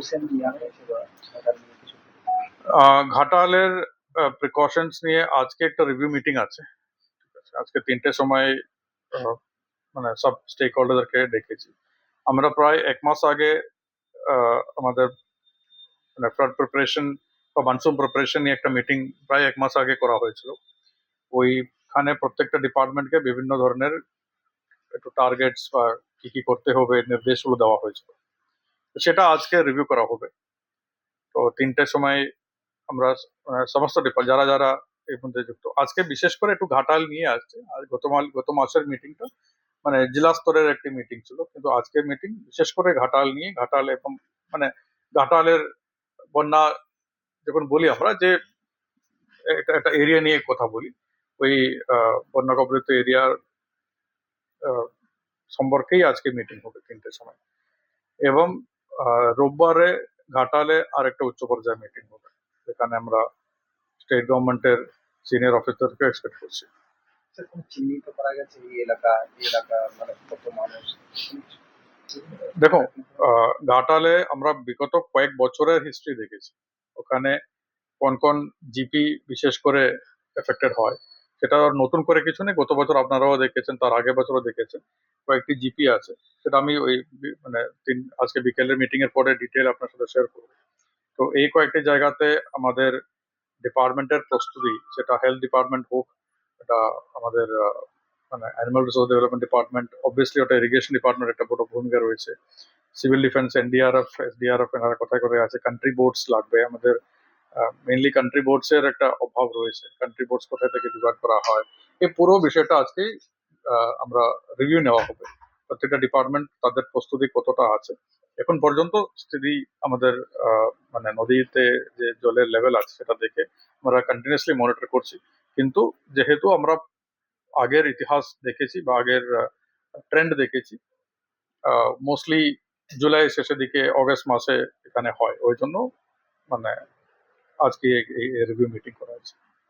Precaution নেওয়া হয়েছে বা ঘাটাল নিয়ে কিছু? ঘাটালের প্রিকশনস নিয়ে আজকে একটা রিভিউ মিটিং আছে। ঠিক আছে, আজকে 3টের সময় আহ, মানে সব স্টেক হোল্ডারদেরকে ডেকেছি। আমরা প্রায় 1 মাস আগে আমাদের মানে ফ্লাড প্রিপারেশন বা মনসুন প্রিপারেশন নিয়ে একটা মিটিং প্রায় 1 মাস আগে করা হয়েছিল। ওইখানে প্রত্যেকটা ডিপার্টমেন্টকে বিভিন্ন ধরনের একটু টার্গেটস বা কি কি করতে হবে নির্দেশগুলো দেওয়া হয়েছিল। তো সেটা আজকে রিভিউ করা হবে। তো 3টের সময় আমরা সমস্ত যারা যারা এর মধ্যে যুক্ত, আজকে বিশেষ করে একটু ঘাটাল নিয়ে আসছে। আর গত মাসের মিটিংটা মানে জেলা স্তরের একটি মিটিং ছিল, কিন্তু আজকের মিটিং বিশেষ করে ঘাটাল নিয়ে, ঘাটাল এবং মানে ঘাটালের বন্যা যখন বলি আমরা যে এটা একটা এরিয়া নিয়ে কথা বলি, ওই বন্যা কবলিত এরিয়ার সম্পর্কেই আজকে মিটিং হবে 3টের সময়। এবং রোববারে ঘাটালে আর একটা উচ্চ পর্যায়ে মিটিং হবে, যেখানে আমরা স্টেট গভর্নমেন্টের সিনিয়র অফিসারকে এক্সপেক্ট করছি। স্যার, কোন চিহ্নিত করা গেছে এই এলাকা মানে কত মানুষ? দেখো, ঘাটালে আমরা বিগত কয়েক বছরের হিস্ট্রি দেখেছি। ওখানে কোন কোন জিপি বিশেষ করে এফেক্টেড হয়, সেটা নতুন করে কিছু নেই। গত বছর আপনারাও দেখেছেন, তার আগের বছরও দেখেছেন, কয়েকটি জিপি আছে। সেটা আমি ওই মানে আজকে বিকেলের মিটিং এর পরে ডিটেল আপনার সাথে শেয়ার করবো। তো এই কয়েকটি জায়গাতে আমাদের ডিপার্টমেন্টের প্রস্তুতি, সেটা হেলথ ডিপার্টমেন্ট হোক, এটা আমাদের মানে animal resource development department, obviously ওটা ইরিগেশন ডিপার্টমেন্ট একটা বড় ভূমিকা রয়েছে, সিভিল ডিফেন্স, এনডিআরএফ, এসডিআরএফ এনারা কথায় করে আছে, কান্ট্রি বোর্ডস লাগবে আমাদের। মেইনলি কান্ট্রি বোর্ডস এর একটা অভাব রয়েছে, কান্ট্রি বোর্ডস কোথায় থেকে জোগাড় করা হয়, এই পুরো বিষয়টা আজকে আমরা রিভিউ নেওয়া হবে। প্রত্যেকটা ডিপার্টমেন্ট তাদের প্রস্তুতি কতটা আছে। এখন পর্যন্ত স্থিতি আমাদের মানে নদীতে যে জলের লেভেল আছে সেটা দেখে আমরা কন্টিনিউয়াসলি মনিটর করছি। কিন্তু যেহেতু আমরা আগের ইতিহাস দেখেছি বা আগের ট্রেন্ড দেখেছি, মোস্টলি জুলাই শেষের দিকে অগস্ট মাসে এখানে হয়, ওই জন্য মানে আজকে এই রিভিউ মিটিং করা হয়েছে।